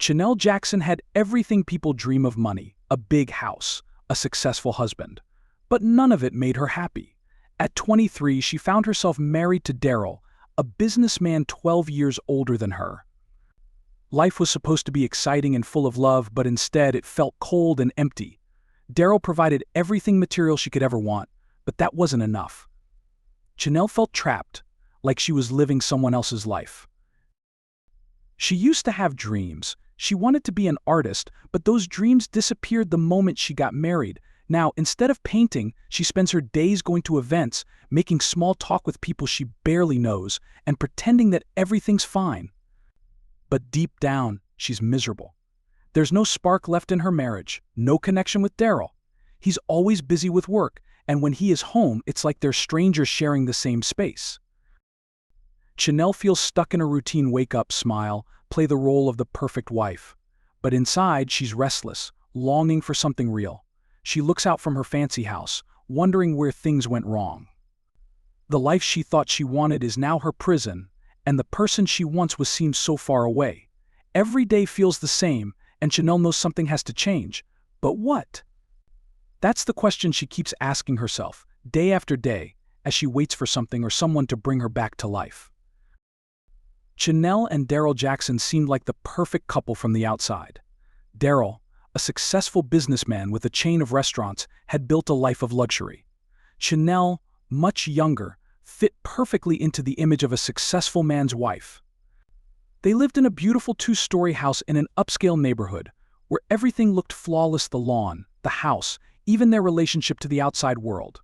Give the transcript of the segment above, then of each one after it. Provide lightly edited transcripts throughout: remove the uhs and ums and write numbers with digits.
Chanel Jackson had everything people dream of: money, a big house, a successful husband. But none of it made her happy. At 23, she found herself married to Daryl, a businessman 12 years older than her. Life was supposed to be exciting and full of love, but instead it felt cold and empty. Daryl provided everything material she could ever want, but that wasn't enough. Chanel felt trapped, like she was living someone else's life. She used to have dreams. She wanted to be an artist, but those dreams disappeared the moment she got married. Now, instead of painting, she spends her days going to events, making small talk with people she barely knows, and pretending that everything's fine. But deep down, she's miserable. There's no spark left in her marriage, no connection with Daryl. He's always busy with work, and when he is home, it's like they're strangers sharing the same space. Chanel feels stuck in a routine: wake up, smile, play the role of the perfect wife. But inside, she's restless, longing for something real. She looks out from her fancy house, wondering where things went wrong. The life she thought she wanted is now her prison, and the person she once was seems so far away. Every day feels the same, and Chanel knows something has to change. But what? That's the question she keeps asking herself, day after day, as she waits for something or someone to bring her back to life. Chanel and Daryl Jackson seemed like the perfect couple from the outside. Daryl, a successful businessman with a chain of restaurants, had built a life of luxury. Chanel, much younger, fit perfectly into the image of a successful man's wife. They lived in a beautiful two-story house in an upscale neighborhood, where everything looked flawless: the lawn, the house, even their relationship to the outside world.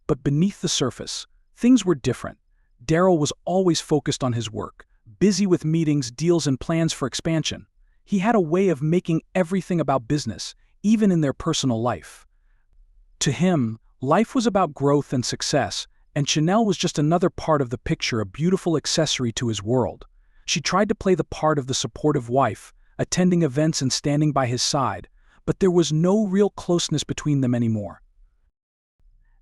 But beneath the surface, things were different. Daryl was always focused on his work, busy with meetings, deals, and plans for expansion. He had a way of making everything about business, even in their personal life. To him, life was about growth and success, and Chanel was just another part of the picture, a beautiful accessory to his world. She tried to play the part of the supportive wife, attending events and standing by his side, but there was no real closeness between them anymore.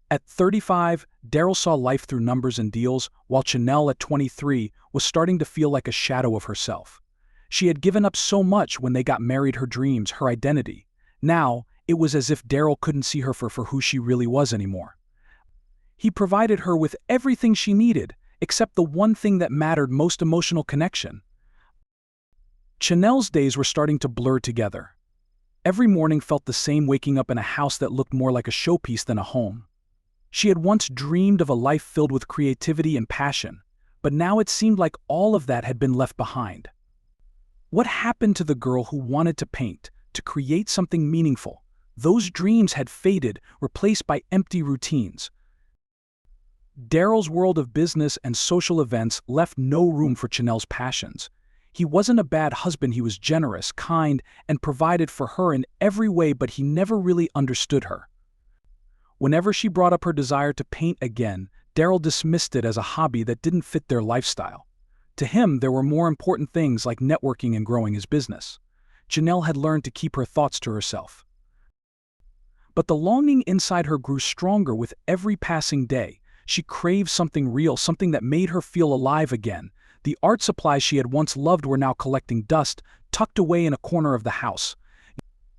At 35, Daryl saw life through numbers and deals, while Chanel at 23 was starting to feel like a shadow of herself. She had given up so much when they got married: her dreams, her identity. Now, it was as if Daryl couldn't see her for who she really was anymore. He provided her with everything she needed, except the one thing that mattered most: emotional connection. Chanel's days were starting to blur together. Every morning felt the same, waking up in a house that looked more like a showpiece than a home. She had once dreamed of a life filled with creativity and passion, but now it seemed like all of that had been left behind. What happened to the girl who wanted to paint, to create something meaningful? Those dreams had faded, replaced by empty routines. Daryl's world of business and social events left no room for Chanel's passions. He wasn't a bad husband. He was generous, kind, and provided for her in every way, but he never really understood her. Whenever she brought up her desire to paint again, Daryl dismissed it as a hobby that didn't fit their lifestyle. To him, there were more important things like networking and growing his business. Chanel had learned to keep her thoughts to herself. But the longing inside her grew stronger with every passing day. She craved something real, something that made her feel alive again. The art supplies she had once loved were now collecting dust, tucked away in a corner of the house.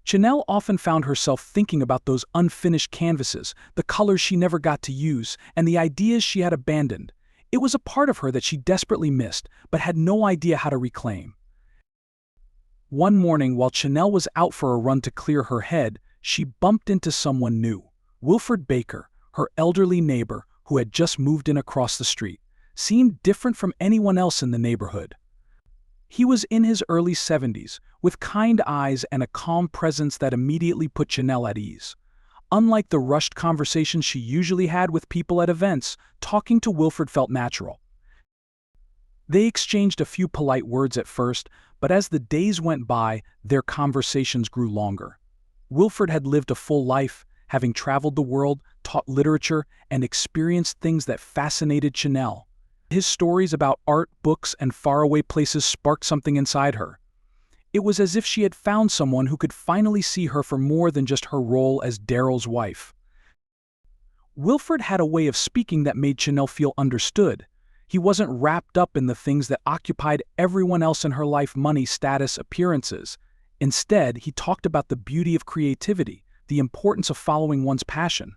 Chanel often found herself thinking about those unfinished canvases, the colors she never got to use, and the ideas she had abandoned. It was a part of her that she desperately missed, but had no idea how to reclaim. One morning, while Chanel was out for a run to clear her head, she bumped into someone new. Wilfred Baker, her elderly neighbor, who had just moved in across the street, seemed different from anyone else in the neighborhood. He was in his early 70s, with kind eyes and a calm presence that immediately put Chanel at ease. Unlike the rushed conversations she usually had with people at events, talking to Wilfred felt natural. They exchanged a few polite words at first, but as the days went by, their conversations grew longer. Wilfred had lived a full life, having traveled the world, taught literature, and experienced things that fascinated Chanel. His stories about art, books, and faraway places sparked something inside her. It was as if she had found someone who could finally see her for more than just her role as Daryl's wife. Wilfred had a way of speaking that made Chanel feel understood. He wasn't wrapped up in the things that occupied everyone else in her life: money, status, appearances. Instead, he talked about the beauty of creativity, the importance of following one's passion.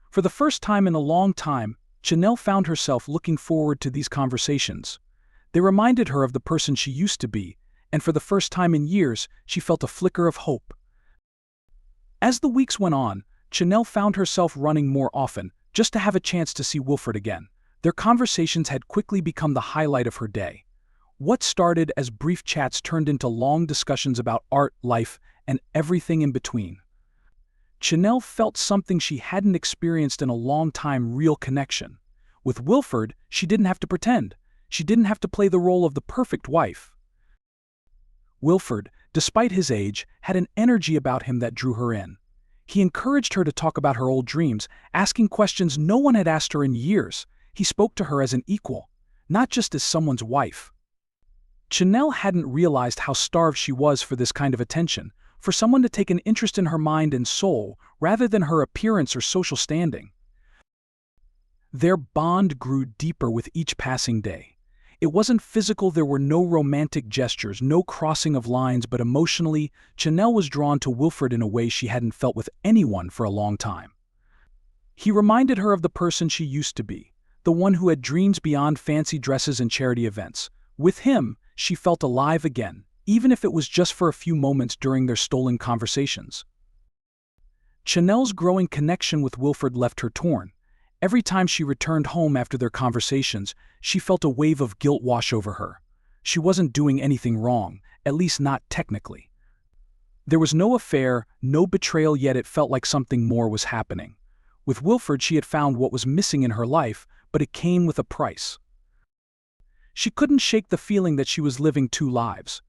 For the first time in a long time, Chanel found herself looking forward to these conversations. They reminded her of the person she used to be, and for the first time in years, she felt a flicker of hope. As the weeks went on, Chanel found herself running more often, just to have a chance to see Wilfred again. Their conversations had quickly become the highlight of her day. What started as brief chats turned into long discussions about art, life, and everything in between. Chanel felt something she hadn't experienced in a long time: real connection. With Wilfred, she didn't have to pretend. She didn't have to play the role of the perfect wife. Wilfred, despite his age, had an energy about him that drew her in. He encouraged her to talk about her old dreams, asking questions no one had asked her in years. He spoke to her as an equal, not just as someone's wife. Chanel hadn't realized how starved she was for this kind of attention, for someone to take an interest in her mind and soul rather than her appearance or social standing. Their bond grew deeper with each passing day. It wasn't physical, there were no romantic gestures, no crossing of lines, but emotionally, Chanel was drawn to Wilfred in a way she hadn't felt with anyone for a long time. He reminded her of the person she used to be, the one who had dreams beyond fancy dresses and charity events. With him, she felt alive again, even if it was just for a few moments during their stolen conversations. Chanel's growing connection with Wilfred left her torn. Every time she returned home after their conversations, she felt a wave of guilt wash over her. She wasn't doing anything wrong, at least not technically. There was no affair, no betrayal, yet it felt like something more was happening. With Wilfred, she had found what was missing in her life, but it came with a price. She couldn't shake the feeling that she was living two lives.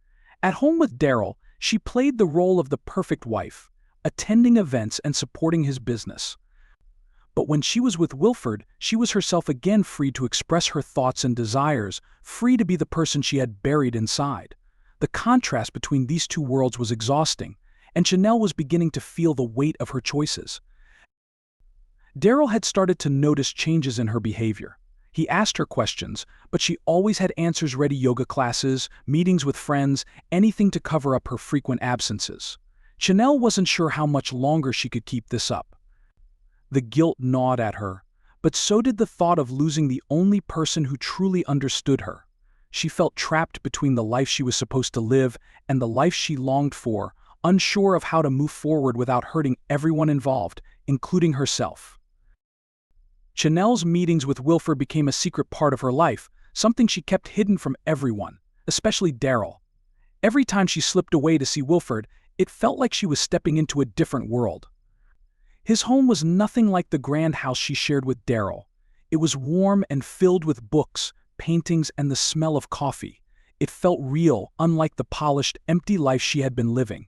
At home with Daryl, she played the role of the perfect wife, attending events and supporting his business. But when she was with Wilfred, she was herself again, free to express her thoughts and desires, free to be the person she had buried inside. The contrast between these two worlds was exhausting, and Chanel was beginning to feel the weight of her choices. Daryl had started to notice changes in her behavior. He asked her questions, but she always had answers ready: yoga classes, meetings with friends, anything to cover up her frequent absences. Chanel wasn't sure how much longer she could keep this up. The guilt gnawed at her, but so did the thought of losing the only person who truly understood her. She felt trapped between the life she was supposed to live and the life she longed for, unsure of how to move forward without hurting everyone involved, including herself. Chanel's meetings with Wilfred became a secret part of her life, something she kept hidden from everyone, especially Daryl. Every time she slipped away to see Wilfred, it felt like she was stepping into a different world. His home was nothing like the grand house she shared with Daryl. It was warm and filled with books, paintings, and the smell of coffee. It felt real, unlike the polished, empty life she had been living.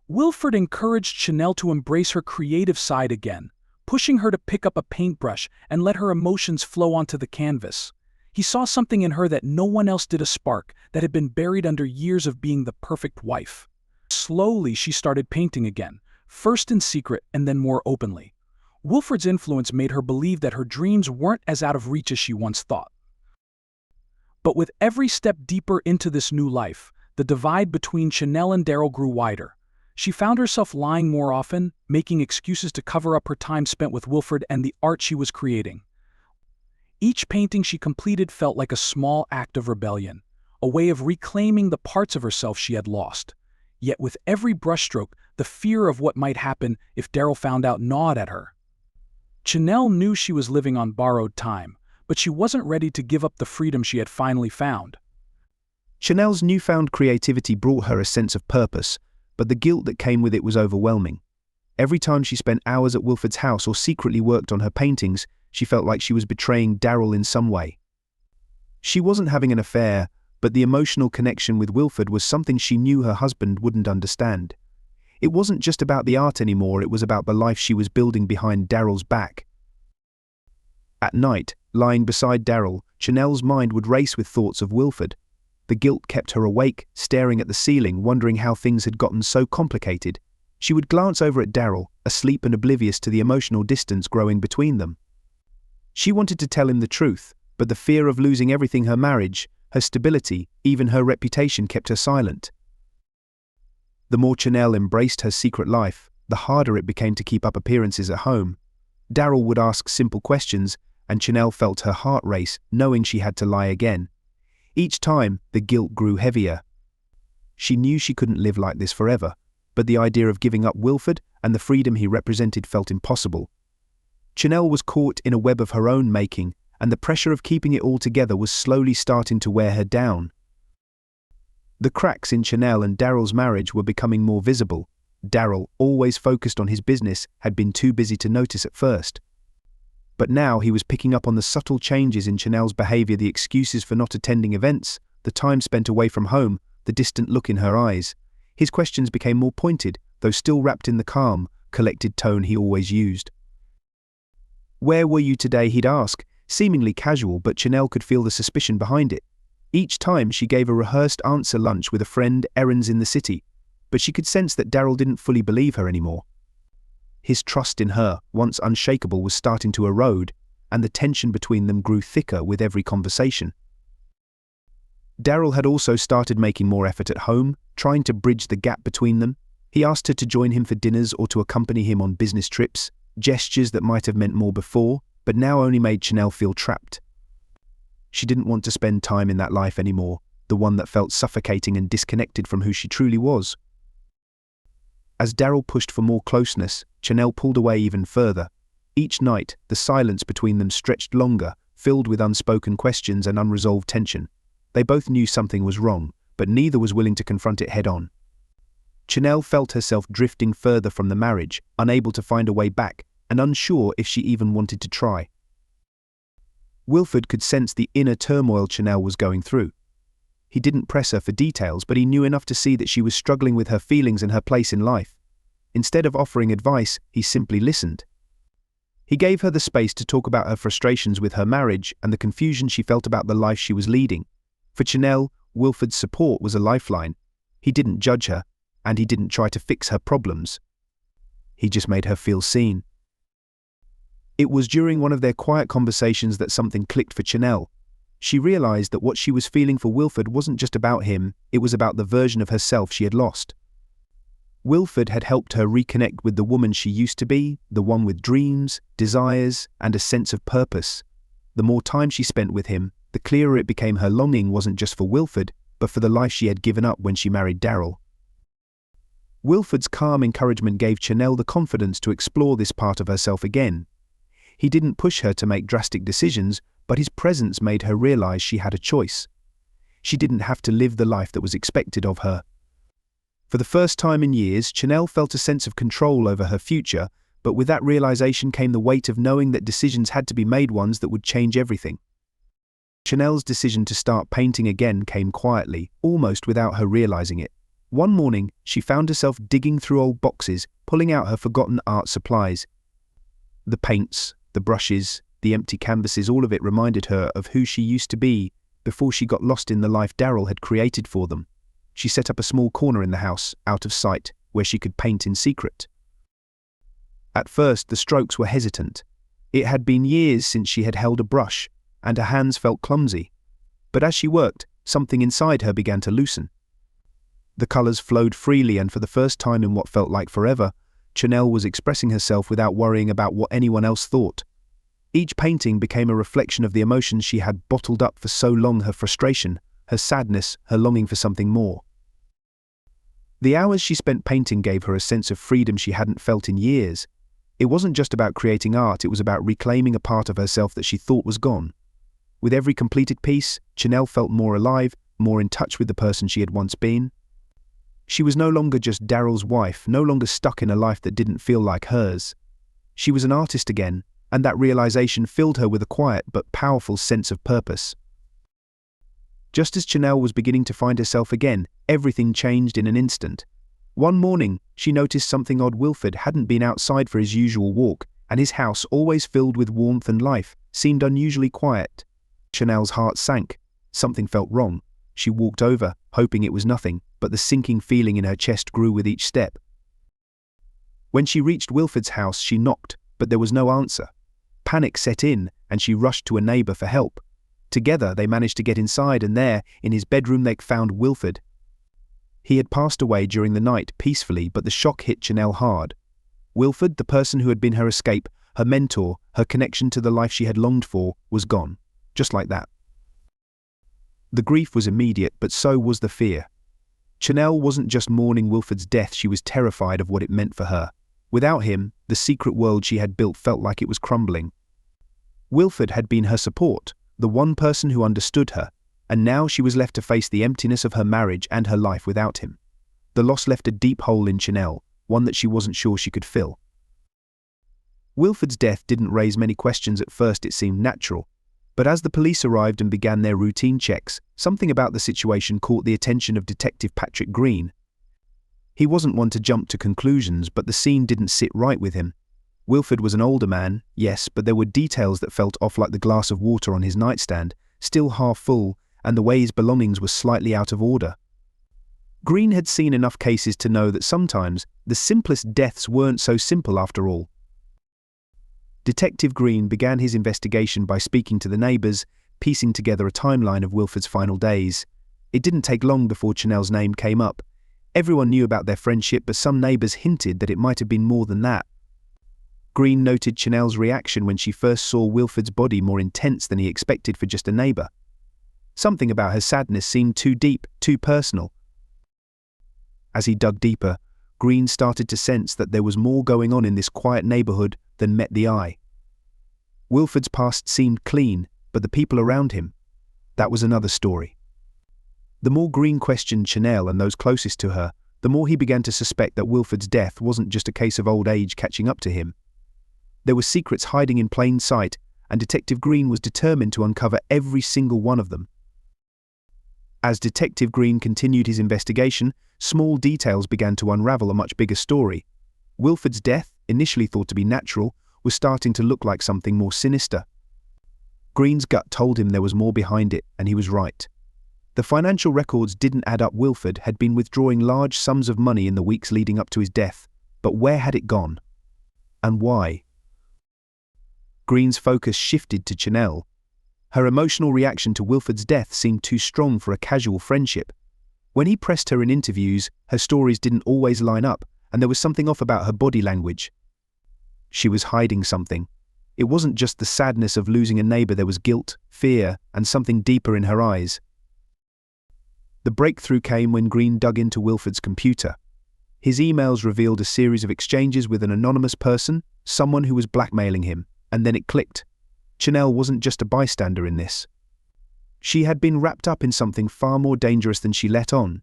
Wilfred encouraged Chanel to embrace her creative side again, pushing her to pick up a paintbrush and let her emotions flow onto the canvas. He saw something in her that no one else did, a spark that had been buried under years of being the perfect wife. Slowly, she started painting again, first in secret and then more openly. Wilfred's influence made her believe that her dreams weren't as out of reach as she once thought. But with every step deeper into this new life, the divide between Chanel and Daryl grew wider. She found herself lying more often, making excuses to cover up her time spent with Wilfred and the art she was creating. Each painting she completed felt like a small act of rebellion, a way of reclaiming the parts of herself she had lost. Yet with every brushstroke, the fear of what might happen if Daryl found out gnawed at her. Chanel knew she was living on borrowed time, but she wasn't ready to give up the freedom she had finally found. Chanel's newfound creativity brought her a sense of purpose, but the guilt that came with it was overwhelming. Every time she spent hours at Wilfred's house or secretly worked on her paintings, she felt like she was betraying Daryl in some way. She wasn't having an affair, but the emotional connection with Wilfred was something she knew her husband wouldn't understand. It wasn't just about the art anymore, it was about the life she was building behind Daryl's back. At night, lying beside Daryl, Chanel's mind would race with thoughts of Wilfred. The guilt kept her awake, staring at the ceiling, wondering how things had gotten so complicated. She would glance over at Daryl, asleep and oblivious to the emotional distance growing between them. She wanted to tell him the truth, but the fear of losing everything, her marriage, her stability, even her reputation, kept her silent. The more Chanel embraced her secret life, the harder it became to keep up appearances at home. Daryl would ask simple questions, and Chanel felt her heart race, knowing she had to lie again. Each time, the guilt grew heavier. She knew she couldn't live like this forever, but the idea of giving up Wilford and the freedom he represented felt impossible. Chanel was caught in a web of her own making, and the pressure of keeping it all together was slowly starting to wear her down. The cracks in Chanel and Daryl's marriage were becoming more visible. Daryl, always focused on his business, had been too busy to notice at first. But now he was picking up on the subtle changes in Chanel's behavior, the excuses for not attending events, the time spent away from home, the distant look in her eyes. His questions became more pointed, though still wrapped in the calm, collected tone he always used. "Where were you today?" he'd ask, seemingly casual, but Chanel could feel the suspicion behind it. Each time she gave a rehearsed answer: lunch with a friend, errands in the city, but she could sense that Daryl didn't fully believe her anymore. His trust in her, once unshakable, was starting to erode, and the tension between them grew thicker with every conversation. Daryl had also started making more effort at home, trying to bridge the gap between them. He asked her to join him for dinners or to accompany him on business trips, gestures that might have meant more before, but now only made Chanel feel trapped. She didn't want to spend time in that life anymore, the one that felt suffocating and disconnected from who she truly was. As Daryl pushed for more closeness, Chanel pulled away even further. Each night, the silence between them stretched longer, filled with unspoken questions and unresolved tension. They both knew something was wrong, but neither was willing to confront it head-on. Chanel felt herself drifting further from the marriage, unable to find a way back, and unsure if she even wanted to try. Wilford could sense the inner turmoil Chanel was going through. He didn't press her for details, but he knew enough to see that she was struggling with her feelings and her place in life. Instead of offering advice, he simply listened. He gave her the space to talk about her frustrations with her marriage and the confusion she felt about the life she was leading. For Chanel, Wilford's support was a lifeline. He didn't judge her, and he didn't try to fix her problems. He just made her feel seen. It was during one of their quiet conversations that something clicked for Chanel. She realized that what she was feeling for Wilford wasn't just about him, it was about the version of herself she had lost. Wilford had helped her reconnect with the woman she used to be, the one with dreams, desires, and a sense of purpose. The more time she spent with him, the clearer it became her longing wasn't just for Wilford, but for the life she had given up when she married Daryl. Wilford's calm encouragement gave Chanel the confidence to explore this part of herself again. He didn't push her to make drastic decisions, but his presence made her realize she had a choice. She didn't have to live the life that was expected of her. For the first time in years, Chanel felt a sense of control over her future, but with that realization came the weight of knowing that decisions had to be made, ones that would change everything. Chanel's decision to start painting again came quietly, almost without her realizing it. One morning, she found herself digging through old boxes, pulling out her forgotten art supplies. The paints, the brushes, the empty canvases, all of it reminded her of who she used to be before she got lost in the life Daryl had created for them. She set up a small corner in the house, out of sight, where she could paint in secret. At first, the strokes were hesitant. It had been years since she had held a brush, and her hands felt clumsy. But as she worked, something inside her began to loosen. The colors flowed freely, and for the first time in what felt like forever, Chanel was expressing herself without worrying about what anyone else thought. Each painting became a reflection of the emotions she had bottled up for so long: her frustration, her sadness, her longing for something more. The hours she spent painting gave her a sense of freedom she hadn't felt in years. It wasn't just about creating art, it was about reclaiming a part of herself that she thought was gone. With every completed piece, Chanel felt more alive, more in touch with the person she had once been. She was no longer just Daryl's wife, no longer stuck in a life that didn't feel like hers. She was an artist again, and that realization filled her with a quiet but powerful sense of purpose. Just as Chanel was beginning to find herself again, everything changed in an instant. One morning, she noticed something odd. Wilford hadn't been outside for his usual walk, and his house, always filled with warmth and life, seemed unusually quiet. Chanel's heart sank. Something felt wrong. She walked over, hoping it was nothing, but the sinking feeling in her chest grew with each step. When she reached Wilford's house, she knocked, but there was no answer. Panic set in, and she rushed to a neighbor for help. Together, they managed to get inside, and there, in his bedroom, they found Wilford. He had passed away during the night peacefully, but the shock hit Chanel hard. Wilford, the person who had been her escape, her mentor, her connection to the life she had longed for, was gone. Just like that. The grief was immediate, but so was the fear. Chanel wasn't just mourning Wilford's death, she was terrified of what it meant for her. Without him, the secret world she had built felt like it was crumbling. Wilford had been her support, the one person who understood her, and now she was left to face the emptiness of her marriage and her life without him. The loss left a deep hole in Chanel, one that she wasn't sure she could fill. Wilford's death didn't raise many questions at first. It seemed natural. But as the police arrived and began their routine checks, something about the situation caught the attention of Detective Patrick Green. He wasn't one to jump to conclusions, but the scene didn't sit right with him. Wilford was an older man, yes, but there were details that felt off, like the glass of water on his nightstand, still half full, and the way his belongings were slightly out of order. Green had seen enough cases to know that sometimes the simplest deaths weren't so simple after all. Detective Green began his investigation by speaking to the neighbors, piecing together a timeline of Wilford's final days. It didn't take long before Chanel's name came up. Everyone knew about their friendship, but some neighbors hinted that it might have been more than that. Green noted Chanel's reaction when she first saw Wilford's body, more intense than he expected for just a neighbor. Something about her sadness seemed too deep, too personal. As he dug deeper, Green started to sense that there was more going on in this quiet neighborhood than met the eye. Wilford's past seemed clean, but the people around him, that was another story. The more Green questioned Chanel and those closest to her, the more he began to suspect that Wilford's death wasn't just a case of old age catching up to him. There were secrets hiding in plain sight, and Detective Green was determined to uncover every single one of them. As Detective Green continued his investigation, small details began to unravel a much bigger story. Wilford's death, initially thought to be natural, was starting to look like something more sinister. Green's gut told him there was more behind it, and he was right. The financial records didn't add up. Wilford had been withdrawing large sums of money in the weeks leading up to his death, but where had it gone? And why? Green's focus shifted to Chanel. Her emotional reaction to Wilford's death seemed too strong for a casual friendship. When he pressed her in interviews, her stories didn't always line up, and there was something off about her body language. She was hiding something. It wasn't just the sadness of losing a neighbor, there was guilt, fear, and something deeper in her eyes. The breakthrough came when Green dug into Wilford's computer. His emails revealed a series of exchanges with an anonymous person, someone who was blackmailing him, and then it clicked. Chanel wasn't just a bystander in this. She had been wrapped up in something far more dangerous than she let on.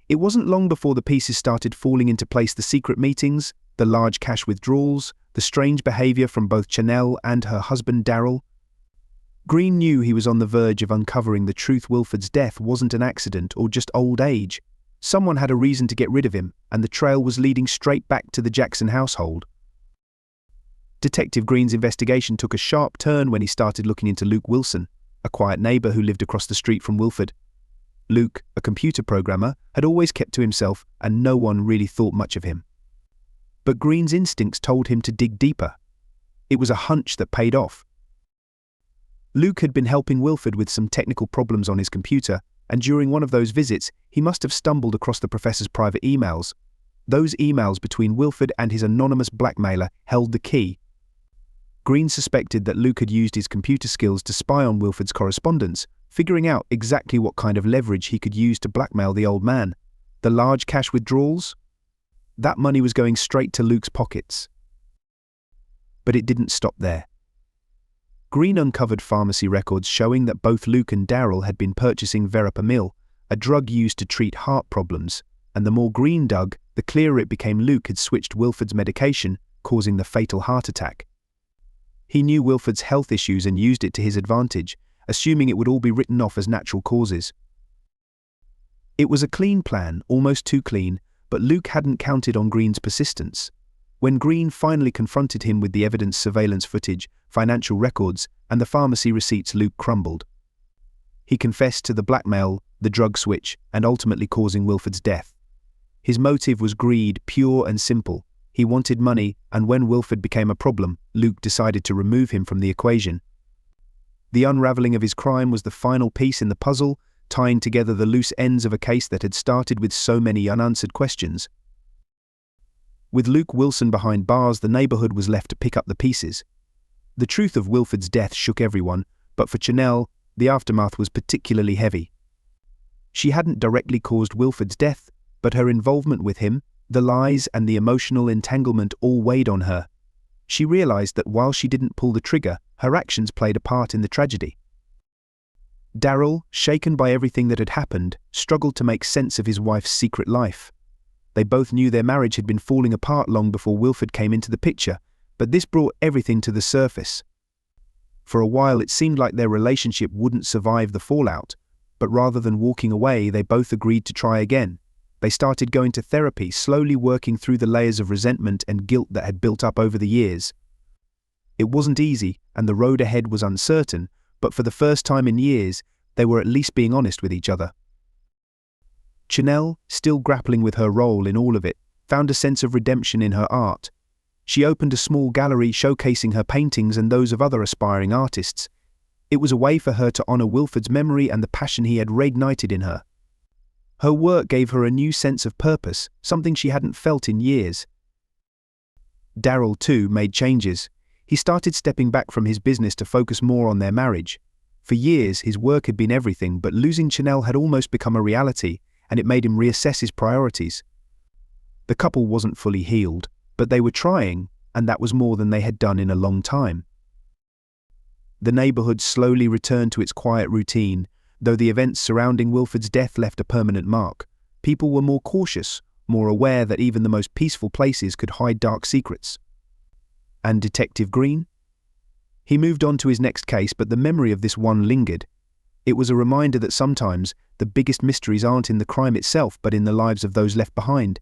It wasn't long before the pieces started falling into place: the secret meetings, the large cash withdrawals, the strange behavior from both Chanel and her husband Daryl. Green knew he was on the verge of uncovering the truth. Wilford's death wasn't an accident or just old age. Someone had a reason to get rid of him, and the trail was leading straight back to the Jackson household. Detective Green's investigation took a sharp turn when he started looking into Luke Wilson, a quiet neighbor who lived across the street from Wilford. Luke, a computer programmer, had always kept to himself, and no one really thought much of him. But Green's instincts told him to dig deeper. It was a hunch that paid off. Luke had been helping Wilford with some technical problems on his computer, and during one of those visits, he must have stumbled across the professor's private emails. Those emails between Wilford and his anonymous blackmailer held the key. Green suspected that Luke had used his computer skills to spy on Wilford's correspondence, figuring out exactly what kind of leverage he could use to blackmail the old man. The large cash withdrawals? That money was going straight to Luke's pockets. But it didn't stop there. Green uncovered pharmacy records showing that both Luke and Daryl had been purchasing verapamil, a drug used to treat heart problems, and the more Green dug, the clearer it became Luke had switched Wilford's medication, causing the fatal heart attack. He knew Wilford's health issues and used it to his advantage, assuming it would all be written off as natural causes. It was a clean plan, almost too clean, but Luke hadn't counted on Green's persistence. When Green finally confronted him with the evidence: surveillance footage, financial records, and the pharmacy receipts, Luke crumbled. He confessed to the blackmail, the drug switch, and ultimately causing Wilford's death. His motive was greed, pure and simple. He wanted money, and when Wilford became a problem, Luke decided to remove him from the equation. The unraveling of his crime was the final piece in the puzzle, tying together the loose ends of a case that had started with so many unanswered questions. With Luke Wilson behind bars, the neighborhood was left to pick up the pieces. The truth of Wilford's death shook everyone, but for Chanel, the aftermath was particularly heavy. She hadn't directly caused Wilford's death, but her involvement with him, the lies and the emotional entanglement all weighed on her. She realized that while she didn't pull the trigger, her actions played a part in the tragedy. Daryl, shaken by everything that had happened, struggled to make sense of his wife's secret life. They both knew their marriage had been falling apart long before Wilford came into the picture, but this brought everything to the surface. For a while it seemed like their relationship wouldn't survive the fallout, but rather than walking away, they both agreed to try again. They started going to therapy, slowly working through the layers of resentment and guilt that had built up over the years. It wasn't easy, and the road ahead was uncertain, but for the first time in years, they were at least being honest with each other. Chanel, still grappling with her role in all of it, found a sense of redemption in her art. She opened a small gallery showcasing her paintings and those of other aspiring artists. It was a way for her to honor Wilford's memory and the passion he had reignited in her. Her work gave her a new sense of purpose, something she hadn't felt in years. Daryl, too, made changes. He started stepping back from his business to focus more on their marriage. For years, his work had been everything, but losing Chanel had almost become a reality, and it made him reassess his priorities. The couple wasn't fully healed, but they were trying, and that was more than they had done in a long time. The neighborhood slowly returned to its quiet routine. Though the events surrounding Wilford's death left a permanent mark, people were more cautious, more aware that even the most peaceful places could hide dark secrets. And Detective Green? He moved on to his next case, but the memory of this one lingered. It was a reminder that sometimes the biggest mysteries aren't in the crime itself, but in the lives of those left behind.